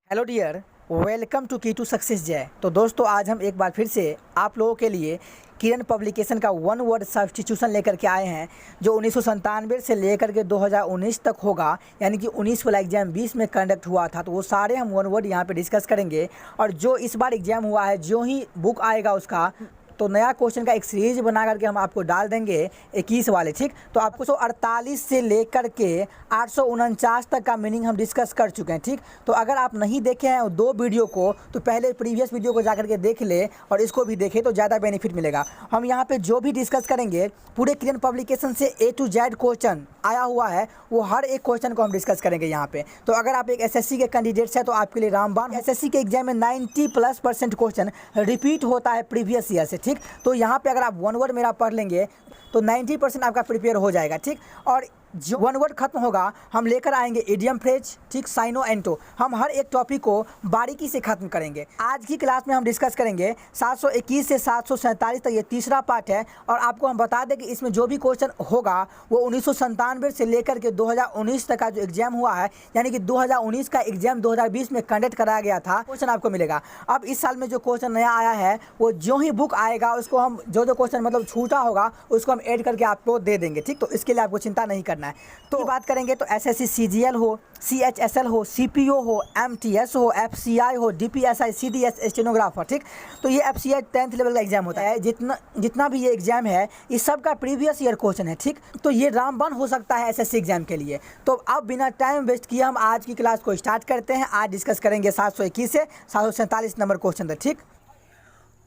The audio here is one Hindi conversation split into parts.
हेलो डियर, वेलकम टू की टू सक्सेस जय। तो दोस्तों, आज हम एक बार फिर से आप लोगों के लिए किरण पब्लिकेशन का वन वर्ड सब्स्टिट्यूशन लेकर के आए हैं, जो 1997 से लेकर के 2019 तक होगा। यानी कि 19 वाला एग्जाम 20 में कंडक्ट हुआ था, तो वो सारे हम वन वर्ड यहाँ पे डिस्कस करेंगे। और जो इस बार एग्जाम हुआ है, जो ही बुक आएगा उसका तो नया क्वेश्चन का एक सीरीज बना करके हम आपको डाल देंगे 21 वाले। ठीक, तो आपको 148 से लेकर के 849 तक का मीनिंग हम डिस्कस कर चुके हैं। ठीक, तो अगर आप नहीं देखे हैं दो वीडियो को, तो पहले प्रीवियस वीडियो को जाकर के देख ले और इसको भी देखें तो ज़्यादा बेनिफिट मिलेगा। हम यहाँ पे जो भी डिस्कस करेंगे, पूरे किरण पब्लिकेशन से A to Z क्वेश्चन आया हुआ है, वो हर एक क्वेश्चन को हम डिस्कस करेंगे यहाँ पे। तो अगर आप एक एसएससी के कैंडिडेट्स हैं तो आपके लिए रामबाण। एसएससी के एग्जाम में 90+% क्वेश्चन रिपीट होता है प्रीवियस ईयर से। ठीक, तो यहाँ पे अगर आप वन वर्ड मेरा पढ़ लेंगे तो 90% आपका प्रिपेयर हो जाएगा। ठीक, और जो वन वर्ड खत्म होगा हम लेकर आएंगे इडियम फ्रेज, ठीक, साइनो एंटो। हम हर एक टॉपिक को बारीकी से खत्म करेंगे। आज की क्लास में हम डिस्कस करेंगे 721 से 747 तक, ये तीसरा पार्ट है। और आपको हम बता दें कि इसमें जो भी क्वेश्चन होगा वो 1997 से लेकर के 2019 तक का जो एग्जाम हुआ है, यानी कि 2019 का एग्जाम 2020 में कंडक्ट कराया गया था, क्वेश्चन आपको मिलेगा। अब इस साल में जो क्वेश्चन नया आया है, वो जो ही बुक आएगा उसको हम जो क्वेश्चन मतलब छूटा होगा उसको हम ऐड करके आपको दे देंगे। ठीक, तो इसके लिए आपको चिंता नहीं करना है। तो बात करेंगे तो एसएससी सीजीएल हो, सीएचएसएल हो, सीपीओ हो, एमटीएस हो, एफसीआई हो, डीपीएसआई, सीडीएस, स्टेनोग्राफर। ठीक, तो ये एफसीआई 10th लेवल का एग्जाम होता है। जितना भी ये एग्जाम है, इस सब का प्रीवियस ईयर क्वेश्चन है। ठीक, तो ये रामबाण हो सकता है एसएससी एग्जाम के लिए। तो अब बिना टाइम वेस्ट किए हम आज की क्लास को स्टार्ट करते हैं। आज डिस्कस करेंगे 721 से 747 नंबर क्वेश्चन तक। ठीक,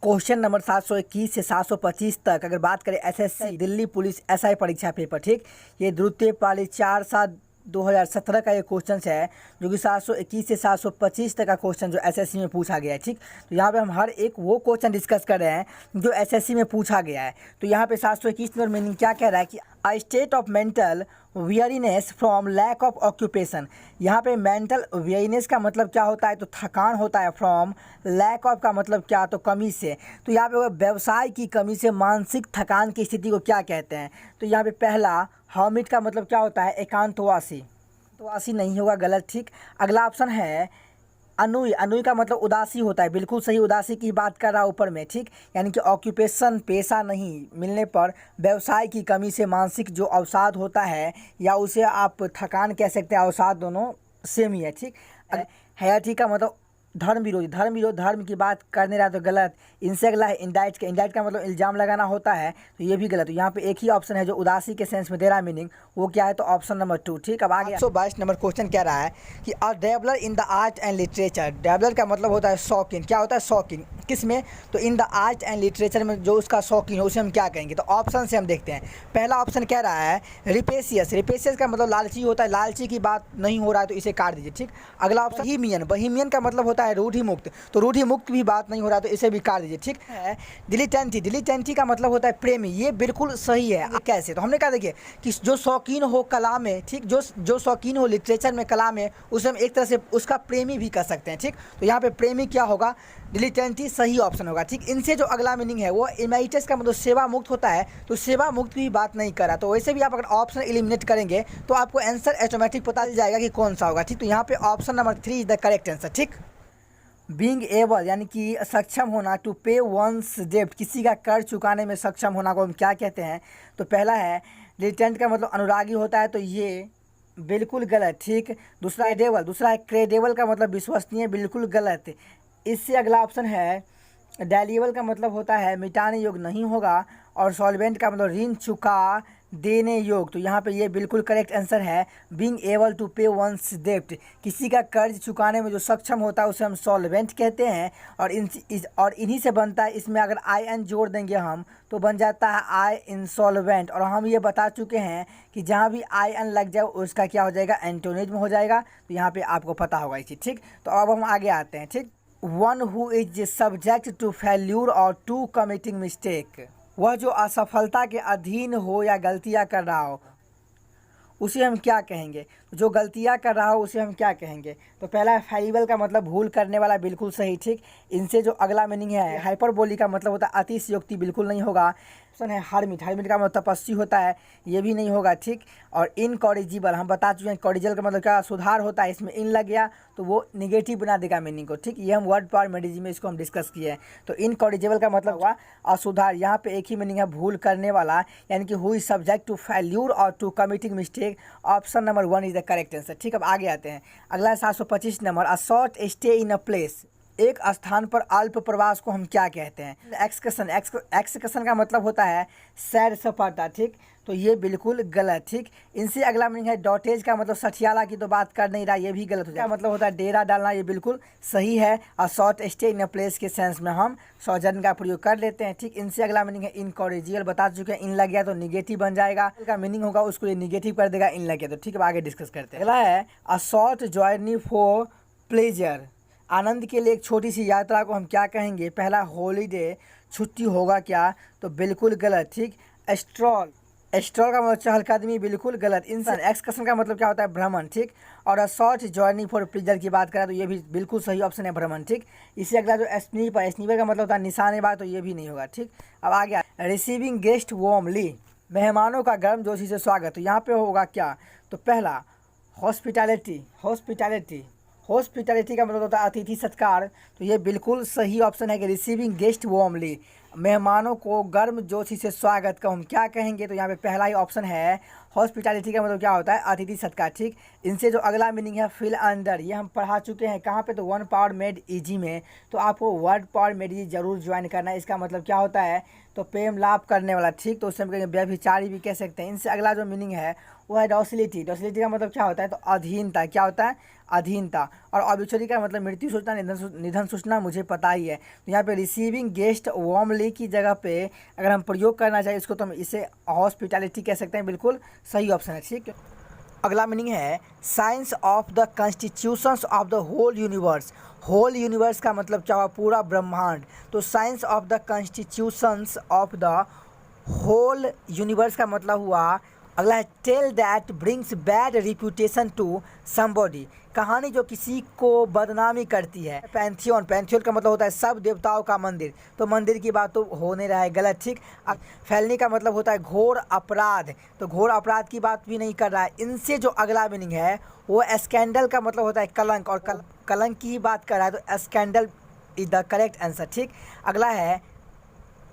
क्वेश्चन नंबर 721 से 725 तक अगर बात करें एसएससी दिल्ली पुलिस एसआई परीक्षा पेपर। ठीक, ये द्वितीय पाली 4/7/2017 का ये क्वेश्चन है, जो कि 721 से 725 तक का क्वेश्चन जो एसएससी में पूछा गया है। ठीक, तो यहाँ पे हम हर एक वो क्वेश्चन डिस्कस कर रहे हैं जो एसएससी में पूछा गया है। तो यहाँ पे 721 नंबर मीनिंग क्या कह रहा है कि a state of mental weariness from lack of occupation. यहाँ पे मेंटल वेयरीनेस का मतलब क्या होता है, तो थकान होता है। फ्रॉम लैक ऑफ का मतलब क्या, तो कमी से। तो यहाँ पे व्यवसाय की कमी से मानसिक थकान की स्थिति को क्या कहते हैं। तो यहाँ पे पहला हर्मिट का मतलब क्या होता है, एकांतवासी। तो वासी नहीं होगा, गलत। ठीक, अगला ऑप्शन है अनुई। अनुई का मतलब उदासी होता है, बिल्कुल सही, उदासी की बात कर रहा है ऊपर में। ठीक, यानी कि ऑक्यूपेशन पेशा नहीं मिलने पर व्यवसाय की कमी से मानसिक जो अवसाद होता है, या उसे आप थकान कह सकते हैं, अवसाद दोनों सेम ही है। ठीक, हैयाटी का मतलब धर्म विरोधी। धर्म विरोध, धर्म की बात करने रहा तो गलत। इनसे अगला है इंडाइट का। इंडाइट का मतलब इल्ज़ाम लगाना होता है, तो ये भी गलत। तो यहाँ पे एक ही ऑप्शन है जो उदासी के सेंस में दे रहा है मीनिंग, वो क्या है, तो ऑप्शन नंबर 2। ठीक, अब आगे 822 नंबर क्वेश्चन कह रहा है कि a dweller in the art and literature. Dweller का मतलब होता है शौकीन। क्या होता है, शौकीन। किस में, तो इन द आर्ट एंड लिटरेचर में जो उसका शौकीन हो उसे हम क्या कहेंगे। तो ऑप्शन से हम देखते हैं। पहला ऑप्शन कह रहा है रिपेशियस। रिपेशियस का मतलब लालची होता है, लालची की बात नहीं हो रहा है तो इसे काट दीजिए। ठीक, अगला ऑप्शन बहीमियन। बहीमियन का मतलब होता है रूढ़ि मुक्त, तो रूढ़ि मुक्त भी बात नहीं हो रहा है तो इसे भी काट दीजिए। ठीक है, डिलीटेंटी। डिलीटेंटी का मतलब होता है प्रेमी, ये बिल्कुल सही है। कैसे, तो हमने कहा देखिए कि जो शौकीन हो कला में, ठीक, जो शौकीन हो लिटरेचर में, कला में, उसे हम एक तरह से उसका प्रेमी भी कह सकते हैं। ठीक, तो यहाँ पे प्रेमी क्या होगा, डिलीटेंटी सही ऑप्शन होगा। ठीक, इनसे जो अगला मीनिंग है वो इमेरिटस का मतलब सेवा मुक्त होता है, तो सेवा मुक्त की बात नहीं कर रहा। तो वैसे भी आप अगर ऑप्शन एलिमिनेट करेंगे तो आपको आंसर ऑटोमेटिक पता चल जाएगा कि कौन सा होगा। ठीक, तो यहाँ पे option number 3 is the correct answer. ठीक, बीइंग एबल यानी कि सक्षम होना, टू पे वंस डेब्ट, किसी का कर्ज चुकाने में सक्षम होना को हम क्या कहते हैं। तो पहला है डिलिटेंट का मतलब अनुरागी होता है, तो ये बिल्कुल गलत। ठीक, दूसरा है क्रेडेबल। दूसरा है क्रेडेबल का मतलब विश्वसनीय, बिल्कुल गलत। इससे अगला ऑप्शन है डेलिएबल का मतलब होता है मिटाने योग्य, नहीं होगा। और सॉल्वेंट का मतलब ऋण चुका देने योग्य, तो यहाँ पे ये बिल्कुल करेक्ट आंसर है बीइंग एबल टू पे वंस डेब्ट। किसी का कर्ज चुकाने में जो सक्षम होता है उसे हम सॉल्वेंट कहते हैं। और इन्हीं से बनता है, इसमें अगर आई एन जोड़ देंगे हम तो बन जाता है आई इंसॉल्वेंट। और हम ये बता चुके हैं कि जहाँ भी आई एन लग जाए उसका क्या हो जाएगा, एंटोनिम हो जाएगा। तो यहाँ पे आपको पता होगा इसी। ठीक, तो अब हम आगे आते हैं। ठीक, one who is subject to failure और टू कमिटिंग मिस्टेक, वह जो असफलता के अधीन हो या गलतियां कर रहा हो उसे हम क्या कहेंगे। जो गलतियां कर रहा हो उसे हम क्या कहेंगे। तो पहला है फेलिबल का मतलब भूल करने वाला, बिल्कुल सही। ठीक, इनसे जो अगला मीनिंग है हाइपरबोली का मतलब होता है अतिशयोक्ति, बिल्कुल नहीं होगा। ऑप्शन है हर्मिट, हर्मिट का मतलब तपस्वी होता है, ये भी नहीं होगा, ठीक। और इनकॉरिजिबल हम बता चुके हैं, कॉरिजिबल का मतलब क्या, सुधार होता है, इसमें इन लग गया तो वो निगेटिव बना देगा मीनिंग को, ठीक। ये हम वर्ड पावर मेडिजी में इसको हम डिस्कस किए हैं। तो इनकॉरिजिबल का मतलब हुआ असुधार, यहाँ पे एक ही मीनिंग है भूल करने वाला, यानी कि who is subject to failure और to committing mistake. Option number 1 is the correct answer, ठीक। अब आगे आते हैं, अगला है 725 number, a short stay in a place, एक स्थान पर अल्प प्रवास को हम क्या कहते हैं। एक्सकर्शन, एक्सकर्शन का मतलब होता है सैर सपाटा, ठीक। तो ये बिल्कुल गलत, ठीक। इनसे अगला मीनिंग है डॉटेज का मतलब सठियाला की तो बात कर नहीं रहा, ये भी गलत हो जाएगा। मतलब होता है डेरा डालना, ये बिल्कुल सही है। और short stay in a place के सेंस में हम सौजन्य का प्रयोग कर लेते हैं, ठीक। इनसे अगला मीनिंग है इनकॉरिजिबल, बता चुके हैं, इन लग गया तो निगेटिव बन जाएगा, का मीनिंग होगा उसको ये निगेटिव कर देगा, इन लग गया तो, ठीक। अब आगे डिस्कस करते हैं। अगला है a short journey for pleasure, आनंद के लिए एक छोटी सी यात्रा को हम क्या कहेंगे। पहला हॉलीडे, छुट्टी होगा क्या, तो बिल्कुल गलत, ठीक। एस्ट्रॉल, एस्ट्रॉल का मतलब चहलकदमी, बिल्कुल गलत। इंसान, एक्सकर्शन का मतलब क्या होता है, भ्रमण, ठीक। और शॉर्ट जर्नी फॉर प्लेजर की बात करें तो ये भी बिल्कुल सही ऑप्शन है, भ्रमण, ठीक। इसी अगला जो स्नीपर, स्नीपर का मतलब होता है निशानेबाज, तो ये भी नहीं होगा, ठीक। अब आ गया रिसीविंग गेस्ट वार्मली, मेहमानों का गर्मजोशी से स्वागत, तो यहाँ पे होगा क्या, तो पहला हॉस्पिटैलिटी, हॉस्पिटैलिटी, हॉस्पिटैलिटी का मतलब होता है अतिथि सत्कार, तो ये बिल्कुल सही ऑप्शन है कि रिसीविंग गेस्ट वार्मली, मेहमानों को गर्म जोशी से स्वागत का हम क्या कहेंगे। तो यहाँ पे पहला ही ऑप्शन है हॉस्पिटैलिटी का मतलब क्या होता है, अतिथि सत्कार, ठीक। इनसे जो अगला मीनिंग है फील अंडर, ये हम पढ़ा चुके हैं कहाँ पे, तो वन पावर मेड इजी में। तो आपको वर्ड पावर मेड इजी जरूर ज्वाइन करना है। इसका मतलब क्या होता है, तो प्रेम लाभ करने वाला, ठीक। तो उससे हम कहेंगे व्यभिचारी भी कह सकते हैं। इनसे अगला जो मीनिंग है वो है डॉसिलिटी, डॉसिलिटी का मतलब क्या होता है, तो अधीनता, क्या होता है, अधीनता। और ऑब्ituary का मतलब मृत्यु सूचना, निधन सूचना, मुझे पता ही है। तो यहाँ पे रिसीविंग गेस्ट वार्मली की जगह पे अगर हम प्रयोग करना चाहिए इसको, तो हम इसे हॉस्पिटैलिटी कह सकते हैं, बिल्कुल सही ऑप्शन है, ठीक। अगला मीनिंग है science of the constitutions of the whole universe, whole universe का मतलब क्या हुआ, पूरा ब्रह्मांड। तो science of the constitutions of the whole universe का मतलब हुआ, अगला है tale that brings bad reputation to somebody, कहानी जो किसी को बदनामी करती है। पैंथियन, पैंथियन का मतलब होता है सब देवताओं का मंदिर, तो मंदिर की बात तो हो नहीं रहा है, गलत, ठीक। फैलनी का मतलब होता है घोर अपराध, तो घोर अपराध की बात भी नहीं कर रहा है। इनसे जो अगला मीनिंग है वो स्कैंडल का मतलब होता है कलंक, और कलंक की ही बात कर रहा है, तो scandal is the correct answer, ठीक। अगला है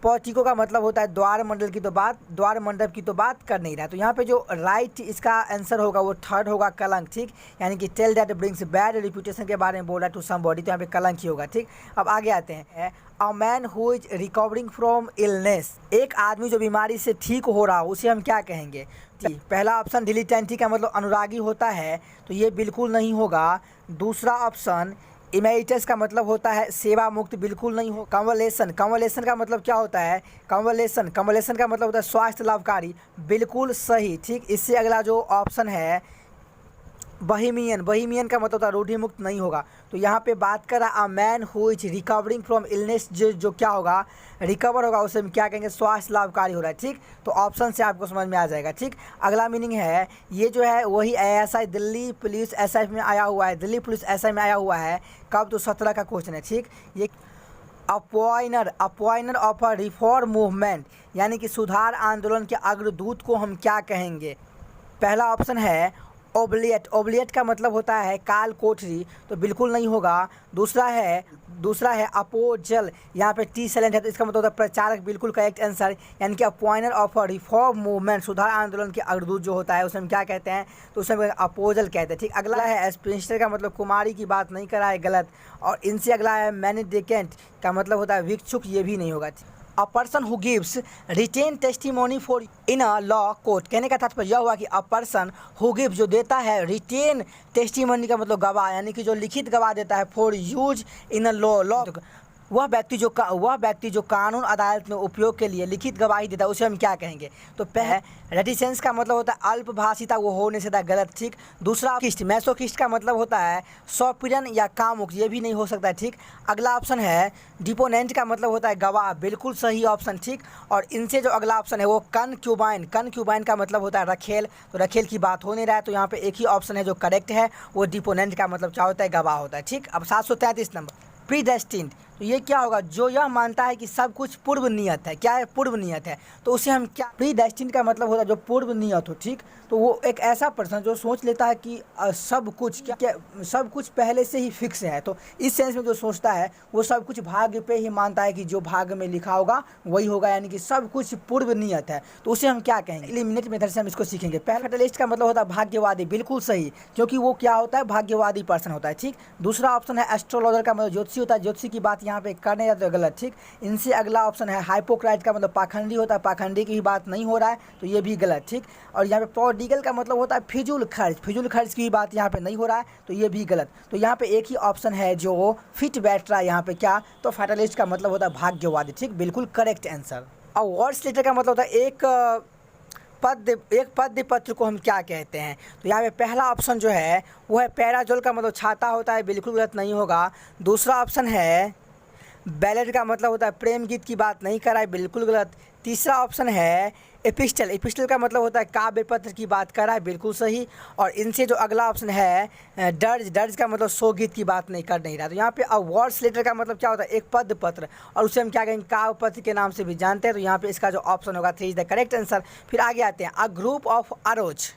पॉटिको का मतलब होता है द्वार मंडल की तो बात, द्वार मंडप की तो बात कर नहीं रहा। तो यहाँ पे जो राइट इसका आंसर होगा वो थर्ड होगा, कलंक, ठीक। यानी कि tale that brings bad reputation के बारे में बोल रहा है टू समबॉडी, तो यहाँ पे कलंक ही होगा, ठीक। अब आगे आते हैं, a man who is recovering from illness, एक आदमी जो बीमारी से ठीक हो रहा हो उसे हम क्या कहेंगे। पहला ऑप्शन डिलीटेंटी का मतलब अनुरागी होता है, तो ये बिल्कुल नहीं होगा। दूसरा ऑप्शन इमेरिटस का मतलब होता है सेवा मुक्त, बिल्कुल नहीं हो। कन्वलेशन, कन्वलेशन का मतलब क्या होता है, कन्वलेशन, कन्वलेशन का मतलब होता है स्वास्थ्य लाभकारी, बिल्कुल सही, ठीक। इससे अगला जो ऑप्शन है बहिमियन, बहिमियन का मतलब होता है रूढ़ि मुक्त, नहीं होगा। तो यहाँ पे बात कर रहा a man who is recovering from illness, जो क्या होगा, रिकवर होगा, उसे हम क्या कहेंगे, स्वास्थ्य लाभकारी हो रहा है, ठीक। तो ऑप्शन से आपको समझ में आ जाएगा, ठीक। अगला मीनिंग है ये जो है वही ASI दिल्ली पुलिस SI में आया हुआ है, दिल्ली पुलिस SI में आया हुआ है कब, तो 17 का क्वेश्चन है, ठीक। ये अपॉइनर, अपॉइनर ऑफ अ रिफॉर्म मूवमेंट, यानी कि सुधार आंदोलन के अग्रदूत को हम क्या कहेंगे। पहला ऑप्शन है ओबलियट, ओबलियट का मतलब होता है काल कोठरी, तो बिल्कुल नहीं होगा। दूसरा है अपोजल, यहाँ पे टी साइलेंट है, तो इसका मतलब होता है प्रचारक, बिल्कुल करेक्ट आंसर। यानी कि अपॉइनर ऑफ अ रिफॉर्म मूवमेंट, सुधार आंदोलन के अग्रदूत जो होता है उसे हम क्या कहते हैं, तो उसे हम अपोजल कहते हैं, ठीक। अगला है स्प्रिंस्टर का मतलब कुमारी की बात नहीं करा है, गलत। और इनसे अगला है मैनिडिकेंट का मतलब होता है भिक्षुक, ये भी नहीं होगा। A person who gives written testimony for in a law court, कहने का तात्पर्य यह हुआ कि अ पर्सन हु गिव, जो देता है, रिटेन टेस्टिमोनी का मतलब गवाह, यानी कि जो लिखित गवाह देता है, for use in a law, वह व्यक्ति जो कानून अदालत में उपयोग के लिए लिखित गवाही देता है उसे हम क्या कहेंगे। तो पहले रेटिसेंस का मतलब होता है अल्पभाषिता, वो हो नहीं सकता, गलत, ठीक। दूसरा किस्ट, मैसोकिस्ट का मतलब होता है स्वपीड़न या कामुक, ये भी नहीं हो सकता, ठीक। अगला ऑप्शन है डिपोनेंट का मतलब होता है गवाह, बिल्कुल सही ऑप्शन, ठीक। और इनसे जो अगला ऑप्शन है वो कनक्यूबाइन, कनक्यूबाइन का मतलब होता है रखेल, तो रखेल की बात हो नहीं रहा है, तो यहाँ पे एक ही ऑप्शन है जो करेक्ट है, वो डिपोनेंट का मतलब क्या होता है, गवाह होता है, ठीक। अब 733 नंबर प्रीडेस्टिन्ड, तो ये क्या होगा, जो यह मानता है कि सब कुछ पूर्व नियत है। क्या है? पूर्व नियत है। तो उसे हम क्या, प्री डेस्टिन्ड का मतलब होता है जो पूर्व नियत हो, ठीक। तो वो एक ऐसा पर्सन जो सोच लेता है कि सब कुछ क्या सब कुछ पहले से ही फिक्स है। तो इस सेंस में जो सोचता है वो सब कुछ भाग्य पे ही मानता है कि जो भाग्य में लिखा होगा वही होगा, यानी कि सब कुछ पूर्व नियत है। तो उसे हम क्या कहेंगे, एलिमिनेट मेथड से हम इसको सीखेंगे। पहला फैटलिस्ट का मतलब होता है भाग्यवादी, बिल्कुल सही, क्योंकि वो क्या होता है, भाग्यवादी पर्सन होता है, ठीक। दूसरा ऑप्शन है एस्ट्रोलॉजर का मतलब ज्योतिषी होता है, ज्योतिषी की बात यहाँ पे करने जाते तो गलत, ठीक। इनसे अगला ऑप्शन है हाइपोक्राइट का मतलब पाखंडी होता है, पाखंडी की भी बात नहीं हो रहा है, तो ये भी गलत, ठीक। और यहाँ पे प्रोडिगल का मतलब होता है फिजूल खर्च, फिजूल खर्च की बात यहाँ पे नहीं हो रहा है, तो ये भी गलत। तो यहाँ पे एक ही ऑप्शन है जो फिट बैठ रहा है यहाँ पे, क्या, तो फैटलिस्ट का मतलब होता है भाग्यवादी, ठीक, बिल्कुल करेक्ट आंसर। और वर्ड्स लेटर का मतलब होता है एक पद्य पत्र को हम क्या कहते हैं। तो यहाँ पे पहला ऑप्शन जो है वो है पैराजोल का मतलब छाता होता है, बिल्कुल गलत नहीं होगा। दूसरा ऑप्शन है बैलेड का मतलब होता है प्रेम गीत की बात नहीं कर रहा है, बिल्कुल गलत। तीसरा ऑप्शन है एपिस्टल, एपिस्टल का मतलब होता है काव्य पत्र की बात कर रहा है, बिल्कुल सही। और इनसे जो अगला ऑप्शन है दर्ज, दर्ज का मतलब शो गीत की बात नहीं कर नहीं रहा। तो यहाँ पे अवार्ड्स लेटर का मतलब क्या होता है, एक पद पत्र, और उसे हम क्या कहेंगे, काव्य पत्र के नाम से भी जानते हैं। तो यहाँ पे इसका जो ऑप्शन होगा 3 इज द करेक्ट आंसर। फिर आगे आते हैं, अ ग्रुप ऑफ अरोज,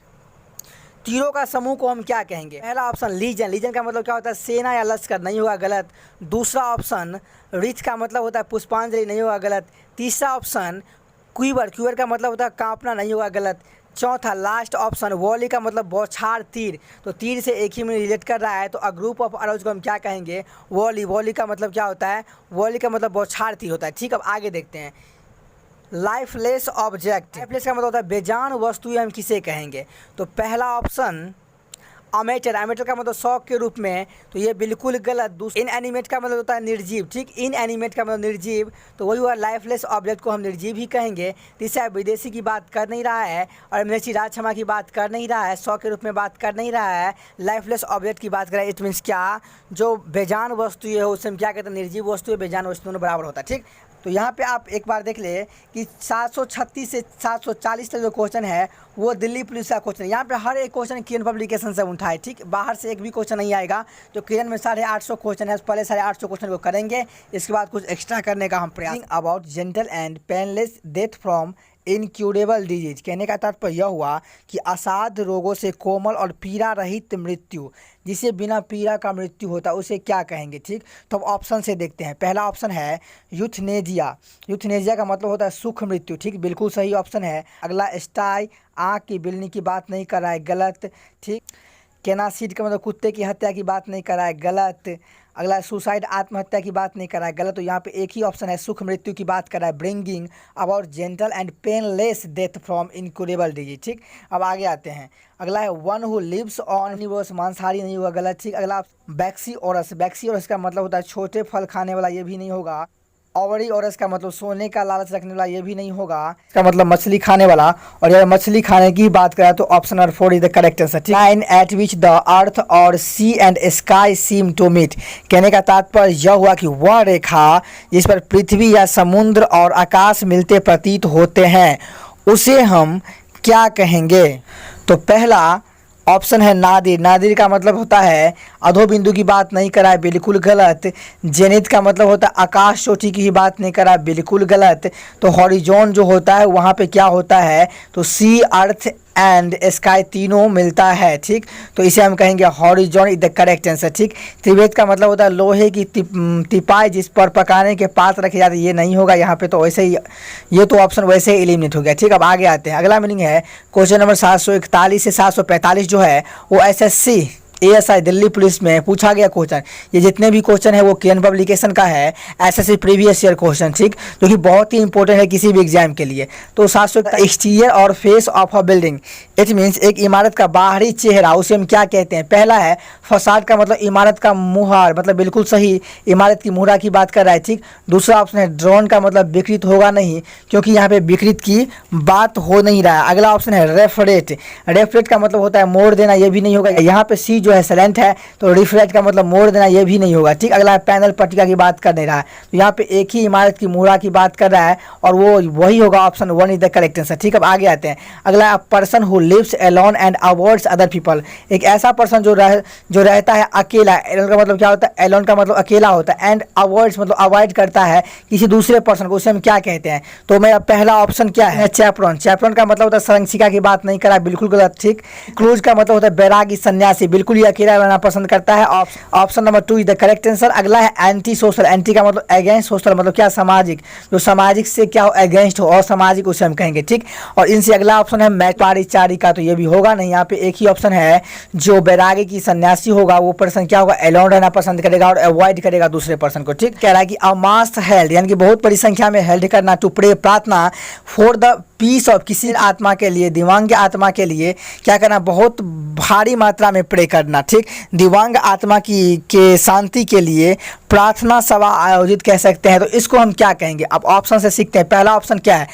तीरों का समूह को हम क्या कहेंगे। पहला ऑप्शन लीजन, लीजन का मतलब क्या होता है सेना या लश्कर, नहीं होगा, गलत। दूसरा ऑप्शन रिच का मतलब होता है पुष्पांजलि, नहीं होगा, गलत। तीसरा ऑप्शन क्वीवर, क्वीवर का मतलब होता है कांपना, नहीं होगा, गलत। चौथा लास्ट ऑप्शन वॉली का मतलब बौछार तीर, तो तीर से एक ही में रिलेट कर रहा है, तो अ ग्रुप ऑफ अरोज को हम क्या कहेंगे, वॉली, वॉली का मतलब क्या होता है, वॉली का मतलब बौछार तीर होता है, ठीक। अब आगे देखते हैं, लाइफलेस ऑब्जेक्ट, लाइफलेस का मतलब होता है बेजान वस्तुएं हम किसे कहेंगे। तो पहला ऑप्शन अमेटर, अमेटर का मतलब शौक के रूप में, तो ये बिल्कुल गलत। इन एनिमेट का मतलब होता है निर्जीव, ठीक, इन एनिमेट का मतलब निर्जीव, तो वही हुआ लाइफलेस ऑब्जेक्ट को हम निर्जीव ही कहेंगे। तीसरा विदेशी की बात कर नहीं रहा है, और मृषि राजक्षमा की बात कर नहीं रहा है, शौक के रूप में बात कर नहीं रहा है, लाइफलेस ऑब्जेक्ट की बात कर रहा है। इट मीन्स क्या, जो बेजान वस्तु है उसे हम क्या कहते हैं, निर्जीव वस्तु है, बेजान वस्तु दोनों बराबर होता है, ठीक। तो यहाँ पे आप एक बार देख ले कि 736 से 740 तक जो क्वेश्चन है वो दिल्ली पुलिस का क्वेश्चन है। यहाँ पे हर एक क्वेश्चन किरण पब्लिकेशन से उठा है, ठीक, बाहर से एक भी क्वेश्चन नहीं आएगा। तो किरण में 850 क्वेश्चन है, पहले 850 क्वेश्चन को करेंगे, इसके बाद कुछ एक्स्ट्रा करने का हम प्रयास। About gentle and painless death from incurable disease, कहने का तात्पर्य यह हुआ कि असाध्य रोगों से कोमल और पीड़ा रहित मृत्यु, जिसे बिना पीड़ा का मृत्यु होता है, उसे क्या कहेंगे, ठीक। तो अब ऑप्शन से देखते हैं। पहला ऑप्शन है यूथनेजिया, यूथनेजिया का मतलब होता है सुख मृत्यु, ठीक, बिल्कुल सही ऑप्शन है। अगला स्टाई, आँख की बिल्ली की बात नहीं कर रहा है, गलत, ठीक। केनासीड का मतलब कुत्ते की हत्या की बात नहीं कर रहा है, गलत। अगला सुसाइड, आत्महत्या की बात नहीं कर रहा है, गलत। तो यहाँ पे एक ही ऑप्शन है सुख मृत्यु की बात कर रहा है, bringing about gentle and painless death from incurable disease, ठीक। अब आगे आते हैं, अगला है वन हु लिव्स ऑन निवर्स, मांसाहारी नहीं होगा, गलत, ठीक। अगला बैक्सीओरस, बैक्सीओरस का मतलब होता है छोटे फल खाने वाला, ये भी नहीं होगा। ओवरी और इसका मतलब सोने का लालच रखने वाला, ये भी नहीं होगा। इसका मतलब मछली खाने वाला, और यह मछली खाने की बात करें तो option number 4 is the correct answer. Line at which the earth और sea and sky seem to meet, कहने का तात्पर्य यह हुआ कि वह रेखा जिस पर पृथ्वी या समुद्र और आकाश मिलते प्रतीत होते हैं उसे हम क्या कहेंगे। तो पहला ऑप्शन है नादिर, नादिर का मतलब होता है अधो बिंदु की बात नहीं करा है, बिल्कुल गलत। जेनिथ का मतलब होता है आकाश चोटी की ही बात नहीं करा है, बिल्कुल गलत। तो हॉरिजॉन जो होता है वहाँ पे क्या होता है, तो सी अर्थ एंड स्काई तीनों मिलता है, ठीक। तो इसे हम कहेंगे horizon is the correct answer, ठीक। त्रिवेद का मतलब होता है लोहे की तिपाई जिस पर पकाने के पात्र रखे जाते, ये नहीं होगा यहाँ पे। तो वैसे ही ये तो ऑप्शन वैसे ही एलिमिनेट हो गया, ठीक। अब आगे आते हैं, अगला मीनिंग है क्वेश्चन नंबर 741 से 745 जो है वो SSC ASI दिल्ली पुलिस में पूछा गया क्वेश्चन। ये जितने भी क्वेश्चन है वो किरण पब्लिकेशन का है, SSC प्रीवियस ईयर क्वेश्चन, ठीक, जो कि बहुत ही इंपॉर्टेंट है किसी भी एग्जाम के लिए। तो 700 एक्सटीरियर और face of a building, it means एक इमारत का बाहरी चेहरा, उसे हम क्या कहते हैं। पहला है फसाद का मतलब इमारत का मुहार, मतलब बिल्कुल सही, इमारत की मुहरा की बात कर रहा है, ठीक। दूसरा ऑप्शन है ड्रोन का मतलब विकृत होगा नहीं, क्योंकि यहाँ पे विकृत की बात हो नहीं रहा है। अगला ऑप्शन है रेफरेट, रेफरेट का मतलब होता है मोड़ देना, ये भी नहीं होगा। यहाँ पे सी जो है साइलेंट है, तो रिफ्लेक्ट का मतलब मोड़ देना ये भी नहीं होगा, ठीक। अगला है पैनल पट्टिका की बात कर नहीं रहा है, तो यहाँ पे एक ही इमारत की मुहरा की बात कर रहा है और वो वही होगा, option 1 is the correct answer, ठीक। अब आगे आते हैं, अगला है person who lives alone and avoids other people. एक ऐसा पर्सन जो रहता है अकेला, एलोन का मतलब क्या होता है, एलोन का मतलब अकेला होता है, एंड अवॉइड्स मतलब अवॉइड करता है किसी दूसरे पर्सन को, उसे हम क्या कहते हैं। तो मेरा पहला ऑप्शन क्या है, चैपरॉन। चैपरॉन का मतलब होता है संरक्षिका की बात नहीं करा, बिल्कुल गलत, ठीक। क्रूज का मतलब होता है बैरागी, सन्यासी, बिल्कुल ही अकेला रहना पसंद करता है, option number 2 is the correct answer. अगला है एंटी सोशल। एंटी का मतलब अगेंस्ट, सोशल मतलब क्या, सामाजिक, जो सामाजिक से क्या हो, अगेंस्ट हो, और सामाजिक उसे हम कहेंगे, ठीक। और इनसे अगला ऑप्शन है मैपारिचारी का, तो ये भी होगा नहीं, यहाँ पे एक ही ऑप्शन है, जो बैरागी की सन्यासी होगा वो पर्सन क्या होगा, एलोन रहना पसंद करेगा और अवॉइड करेगा दूसरे पर्सन को, ठीक। कह रहा है कि अ मास हेल्ड यानी कि बहुत बड़ी संख्या में हेल्ड करना, टू प्रे प्रार्थना, फॉर द पीस ऑफ किसी आत्मा के लिए, दिव्यांग आत्मा के लिए क्या करना, बहुत भारी मात्रा में प्रे करना, ठीक। दिव्यांग आत्मा की के शांति के लिए प्रार्थना सभा आयोजित कह सकते हैं, तो इसको हम क्या कहेंगे। अब ऑप्शन से सीखते हैं। पहला ऑप्शन क्या है,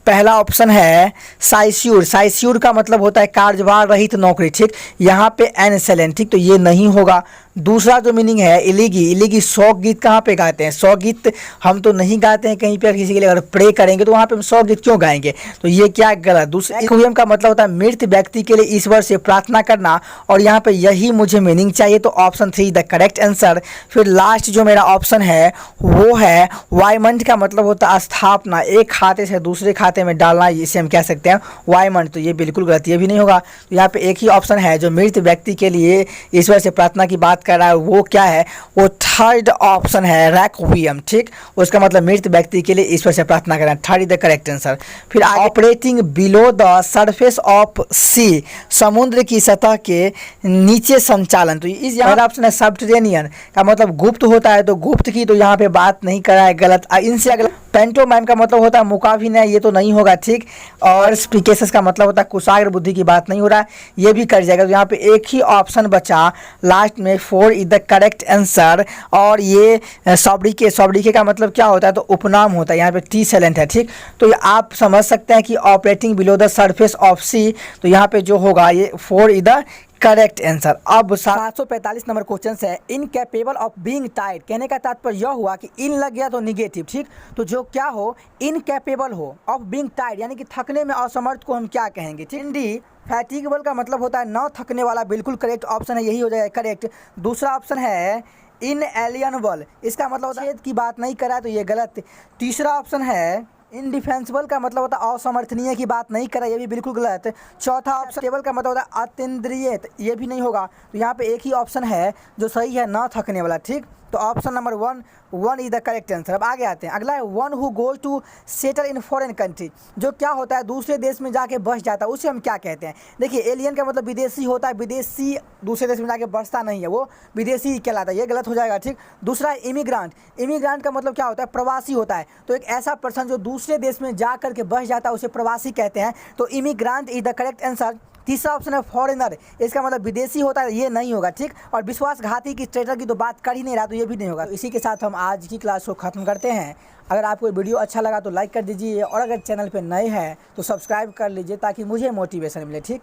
पहला ऑप्शन है साइस्यूर। साइस्यूर का मतलब होता है कार्यभार रहित नौकरी, ठीक। यहाँ पे एनसेलेंट, ठीक, तो ये नहीं होगा। दूसरा जो मीनिंग है इलीगी, इलीगी शौक गीत कहाँ पे गाते हैं, शौक गीत हम तो नहीं गाते हैं कहीं पे, किसी के लिए अगर प्रे करेंगे तो वहाँ पे हम शौक गीत क्यों गाएंगे, तो ये क्या गलत। दूसरा रिक्विएम का मतलब होता है मृत व्यक्ति के लिए ईश्वर से प्रार्थना करना, और यहाँ पे यही मुझे मीनिंग चाहिए, तो ऑप्शन 3 द करेक्ट आंसर। फिर लास्ट जो मेरा ऑप्शन है वो है वाइमंड का मतलब होता है स्थापना, एक खाते से दूसरे खाते में डालना, इसे हम कह सकते हैं वाइमंड, तो ये बिल्कुल गलत, ये भी नहीं होगा। तो यहाँ पे एक ही ऑप्शन है जो मृत व्यक्ति के लिए ईश्वर से प्रार्थना की बात कर रहा है, वो क्या है, वो थर्ड ऑप्शन है रैक्वियम, ठीक। उसका मतलब मृत व्यक्ति के लिए ईश्वर से प्रार्थना करना, third is the correct answer. फिर operating below the surface of sea, समुद्र की सतह के नीचे संचालन, तो इस यहाँ ऑप्शन है सबटरेनियन का मतलब गुप्त होता है, तो गुप्त की तो यहाँ पे बात नहीं करा है, गलत। इनसे अगला पेंटोमाइम का मतलब होता है मुकाविनय, ये तो नहीं होगा, ठीक। और स्पीकेसस का मतलब होता है कुशाग्र बुद्धि की बात नहीं हो रहा है, ये भी कर जाएगा। तो यहाँ पे एक ही ऑप्शन बचा लास्ट में, 4 इज द करेक्ट आंसर। और ये सॉब्रिके, सॉब्रिके का मतलब क्या होता है, तो उपनाम होता है, यहाँ पे टी साइलेंट है, ठीक। तो ये आप समझ सकते हैं कि operating below the surface of sea, तो यहाँ पे जो होगा ये 4 इज द करेक्ट आंसर। अब 745 नंबर क्वेश्चन है, इनकैपेबल ऑफ बीइंग टाइड, कहने का तात्पर्य यह हुआ कि इन लग गया तो निगेटिव, ठीक। तो जो क्या हो, इनकैपेबल हो ऑफ बीइंग टाइड यानी कि थकने में असमर्थ को हम क्या कहेंगे, ठीक। डी फैटिगेबल का मतलब होता है न थकने वाला, बिल्कुल करेक्ट ऑप्शन है, यही हो जाएगा करेक्ट। दूसरा ऑप्शन है इनएलियनेबल, इसका मतलब होता है छेद की बात नहीं करा, तो ये गलत। तीसरा ऑप्शन है इनडिफेंसिबल का मतलब होता है असमर्थनीय की बात नहीं करा, ये भी बिल्कुल गलत। चौथा ऑप्शन टेबल का मतलब होता है अत्यंद्रिय, ये भी नहीं होगा। तो यहाँ पे एक ही ऑप्शन है जो सही है, ना थकने वाला, ठीक। तो option number 1 is the correct answer. अब आगे आते हैं, अगला है one who goes to settle in foreign country, जो क्या होता है दूसरे देश में जाके बस जाता है, उसे हम क्या कहते हैं। देखिए एलियन का मतलब विदेशी होता है, विदेशी दूसरे देश में जाके बसता नहीं है, वो विदेशी ही कहलाता है, ये गलत हो जाएगा, ठीक। दूसरा है इमिग्रांट, इमिग्रांट का मतलब क्या होता है, प्रवासी होता है, तो एक ऐसा पर्सन जो दूसरे देश में जा करके बस जाता है उसे प्रवासी कहते हैं, तो इमिग्रांट इज द करेक्ट आंसर। तीसरा ऑप्शन है फॉरेनर, इसका मतलब विदेशी होता है, ये नहीं होगा, ठीक। और विश्वासघाती की ट्रेडर की तो बात कर ही नहीं रहा, तो ये भी नहीं होगा। तो इसी के साथ हम आज की क्लास को ख़त्म करते हैं। अगर आपको वीडियो अच्छा लगा तो लाइक कर दीजिए, और अगर चैनल पे नए हैं तो सब्सक्राइब कर लीजिए ताकि मुझे मोटिवेशन मिले, ठीक।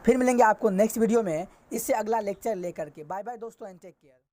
फिर मिलेंगे आपको नेक्स्ट वीडियो में इससे अगला लेक्चर लेकर के। बाय बाय दोस्तों एंड टेक केयर।